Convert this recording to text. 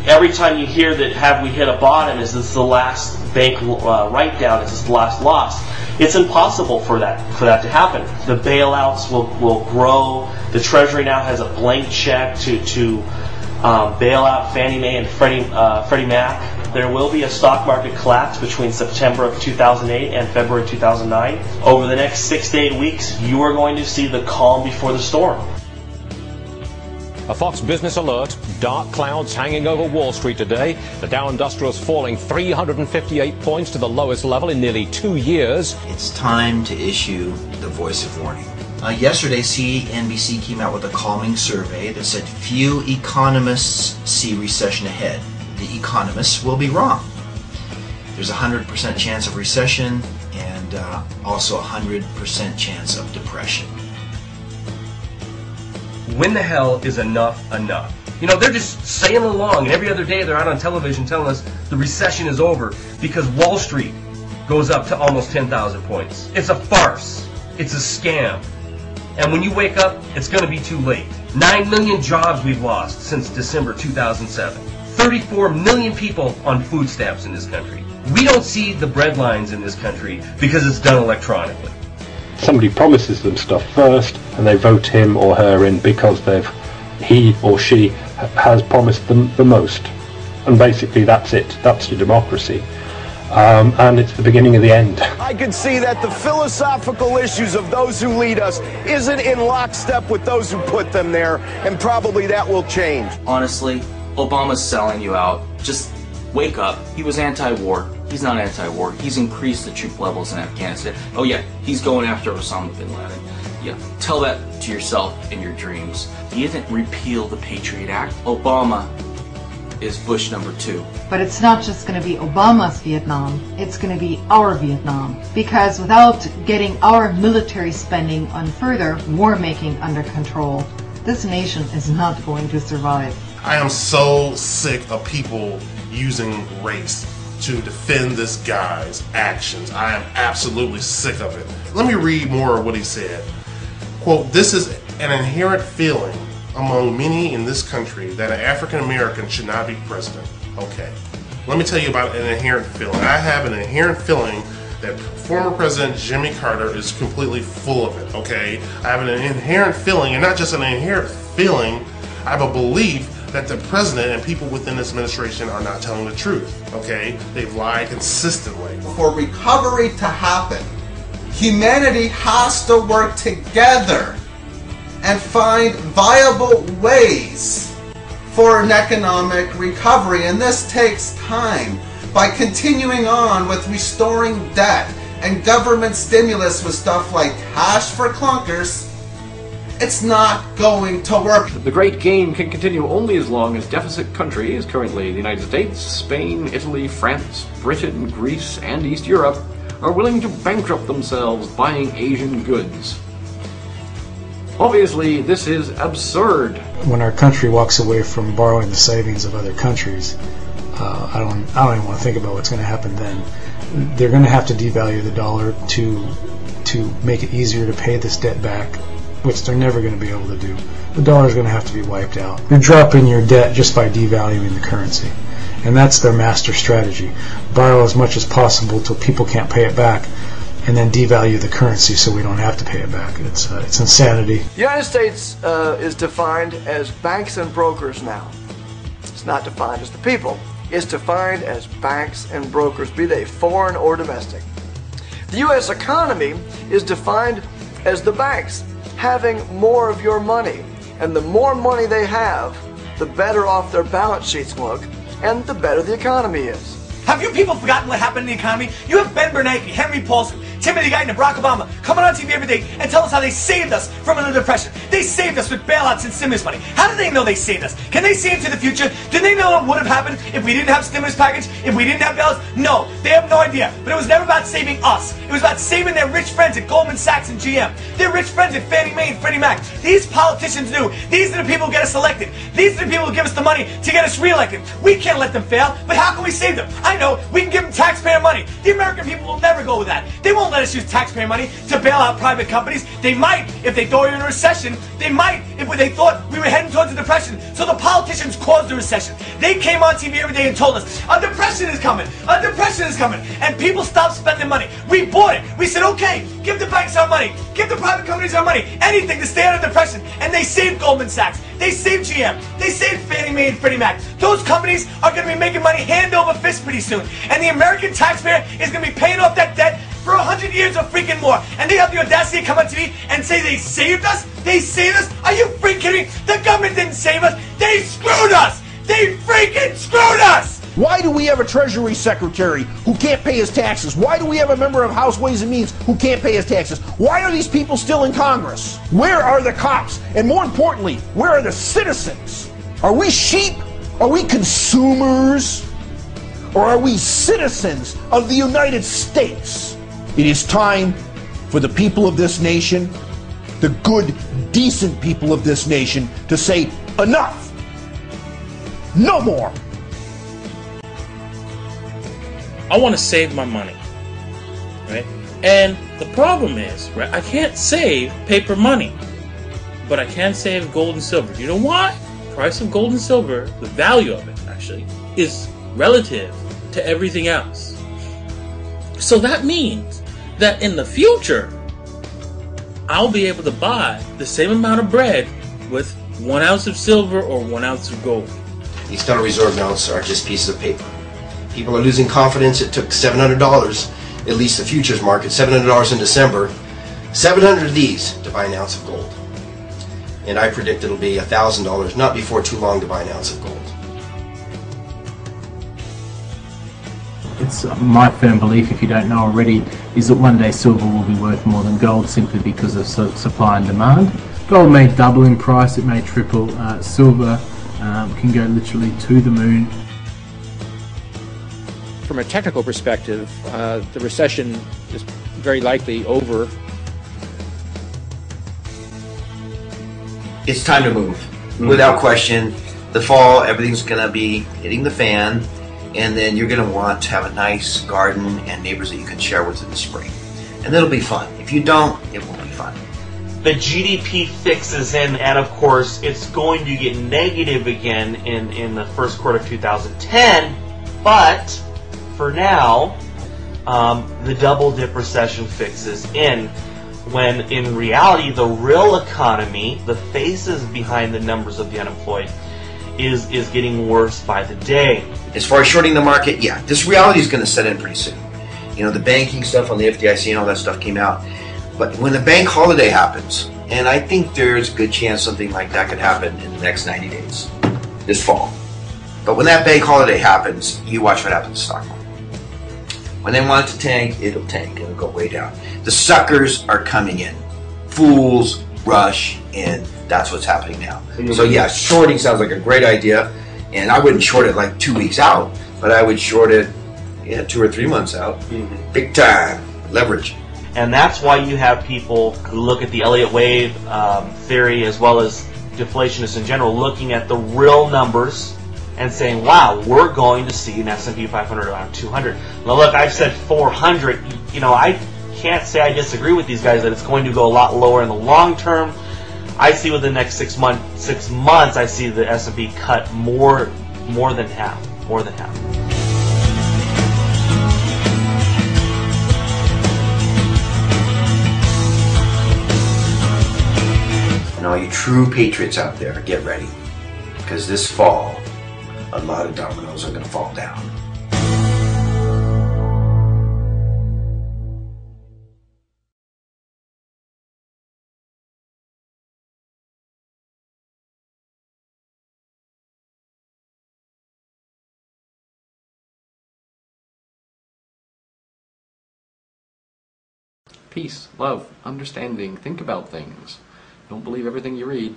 every time you hear that have we hit a bottom, is this the last bank write-down, is this the last loss? It's impossible for that to happen. The bailouts will grow. The Treasury now has a blank check to bail out Fannie Mae and Freddie Mac. There will be a stock market collapse between September of 2008 and February 2009. Over the next 6 to 8 weeks, you are going to see the calm before the storm. A Fox Business alert, dark clouds hanging over Wall Street today. The Dow Industrials falling 358 points to the lowest level in nearly 2 years. It's time to issue the voice of warning. Yesterday, CNBC came out with a calming survey that said few economists see recession ahead. The economists will be wrong. There's a 100% chance of recession and also a 100% chance of depression. When the hell is enough enough? You know, they're just sailing along, and every other day they're out on television telling us the recession is over because Wall Street goes up to almost 10,000 points. It's a farce. It's a scam. And when you wake up, it's going to be too late. 9 million jobs we've lost since December 2007. 34 million people on food stamps in this country. We don't see the bread lines in this country because it's done electronically. Somebody promises them stuff first and they vote him or her in because he or she has promised them the most. And basically that's it. That's your democracy. And it's the beginning of the end. I can see that the philosophical issues of those who lead us isn't in lockstep with those who put them there, and probably that will change. Honestly, Obama's selling you out. Just wake up. He was anti-war. He's not anti-war. He's increased the troop levels in Afghanistan. Oh yeah, he's going after Osama bin Laden. Yeah, tell that to yourself in your dreams. He didn't repeal the Patriot Act. Obama is Bush #2. But it's not just going to be Obama's Vietnam, it's going to be our Vietnam. Because without getting our military spending on further war making under control, this nation is not going to survive. I am so sick of people using race to defend this guy's actions. I am absolutely sick of it. Let me read more of what he said. Quote, "This is an inherent feeling among many in this country that an African American should not be president." Okay, let me tell you about an inherent feeling. I have an inherent feeling that former President Jimmy Carter is completely full of it, okay? I have an inherent feeling, and not just an inherent feeling, I have a belief that the president and people within this administration are not telling the truth, okay? They've lied consistently. For recovery to happen, humanity has to work together and find viable ways for an economic recovery, and this takes time. By continuing on with restoring debt and government stimulus with stuff like cash for clunkers, it's not going to work. The great game can continue only as long as deficit countries, currently the United States, Spain, Italy, France, Britain, Greece, and East Europe, are willing to bankrupt themselves buying Asian goods. Obviously, this is absurd. When our country walks away from borrowing the savings of other countries, I don't even want to think about what's going to happen then. They're going to have to devalue the dollar to make it easier to pay this debt back, which they're never going to be able to do. The dollar is going to have to be wiped out. You're dropping your debt just by devaluing the currency. And that's their master strategy. Borrow as much as possible till people can't pay it back, and then devalue the currency so we don't have to pay it back. It's insanity. The United States is defined as banks and brokers now. It's not defined as the people. It's defined as banks and brokers, be they foreign or domestic. The U.S. economy is defined as the banks having more of your money. And the more money they have, the better off their balance sheets look, and the better the economy is. Have you people forgotten what happened in the economy? You have Ben Bernanke, Henry Paulson, Timothy Geithner, and Barack Obama coming on TV every day and tell us how they saved us from another depression. They saved us with bailouts and stimulus money. How do they know they saved us? Can they see into the future? Do they know what would have happened if we didn't have stimulus package? If we didn't have bailouts? No, they have no idea. But it was never about saving us. It was about saving their rich friends at Goldman Sachs and GM. Their rich friends at Fannie Mae and Freddie Mac. These politicians knew. These are the people who get us elected. These are the people who give us the money to get us reelected. We can't let them fail, but how can we save them? I I know, we can give them taxpayer money. The American people will never go with that. They won't let us use taxpayer money to bail out private companies. They might if they thought we were in a recession. They might if they thought we were heading towards a depression. So the politicians caused the recession. They came on TV every day and told us, a depression is coming, a depression is coming. And people stopped spending money. We bought it. We said, okay, give the banks our money. Give the private companies our money. Anything to stay out of depression. And they saved Goldman Sachs. They saved GM. They saved Fannie Mae and Freddie Mac. Those companies are going to be making money hand over fist pretty soon. And the American taxpayer is going to be paying off that debt for 100 years or freaking more. And they have the audacity to come on TV and say they saved us? They saved us? Are you freaking kidding me? The government didn't save us. They screwed us. They freaking screwed us. Why do we have a Treasury Secretary who can't pay his taxes? Why do we have a member of House Ways and Means who can't pay his taxes? Why are these people still in Congress? Where are the cops? And more importantly, where are the citizens? Are we sheep? Are we consumers? Or are we citizens of the United States? It is time for the people of this nation, the good, decent people of this nation, to say enough. No more. I want to save my money, right? And the problem is, right, I can't save paper money, but I can save gold and silver. You know why? The price of gold and silver, the value of it actually, is relative to everything else. So that means that in the future, I'll be able to buy the same amount of bread with 1 ounce of silver or 1 ounce of gold. These Federal Reserve notes are just pieces of paper. People are losing confidence. It took $700, at least the futures market, $700 in December, 700 of these to buy an ounce of gold. And I predict it'll be $1,000, not before too long, to buy an ounce of gold. It's my firm belief, if you don't know already, is that one day silver will be worth more than gold simply because of supply and demand. Gold may double in price, it may triple. Silver can go literally to the moon. From a technical perspective, the recession is very likely over. It's time to move. Without question, the fall, everything's going to be hitting the fan, and then you're going to want to have a nice garden and neighbors that you can share with in the spring. And it'll be fun. If you don't, it won't be fun. The GDP fix is in, and of course, it's going to get negative again in the first quarter of 2010, but for now, the double dip recession fix is in, when in reality the real economy, the faces behind the numbers of the unemployed, is getting worse by the day. As far as shorting the market, yeah, this reality is going to set in pretty soon. You know, the banking stuff on the FDIC and all that stuff came out. But when the bank holiday happens, and I think there's a good chance something like that could happen in the next 90 days, this fall. But when that bank holiday happens, you watch what happens to the stock market. When they want it to tank, it'll tank. It'll go way down. The suckers are coming in. Fools rush in. That's what's happening now. So yeah, shorting sounds like a great idea. And I wouldn't short it like 2 weeks out, but I would short it 2 or 3 months out. Big time. Leverage. And that's why you have people who look at the Elliott wave theory, as well as deflationists in general, looking at the real numbers and saying, wow, we're going to see an S&P 500 around 200. Now look, I've said 400. You know, I can't say I disagree with these guys that it's going to go a lot lower in the long term. I see within the next 6 months, I see the S&P cut more than half. And all you true patriots out there, get ready. Because this fall, a lot of dominoes are going to fall down. Peace, love, understanding, think about things. Don't believe everything you read.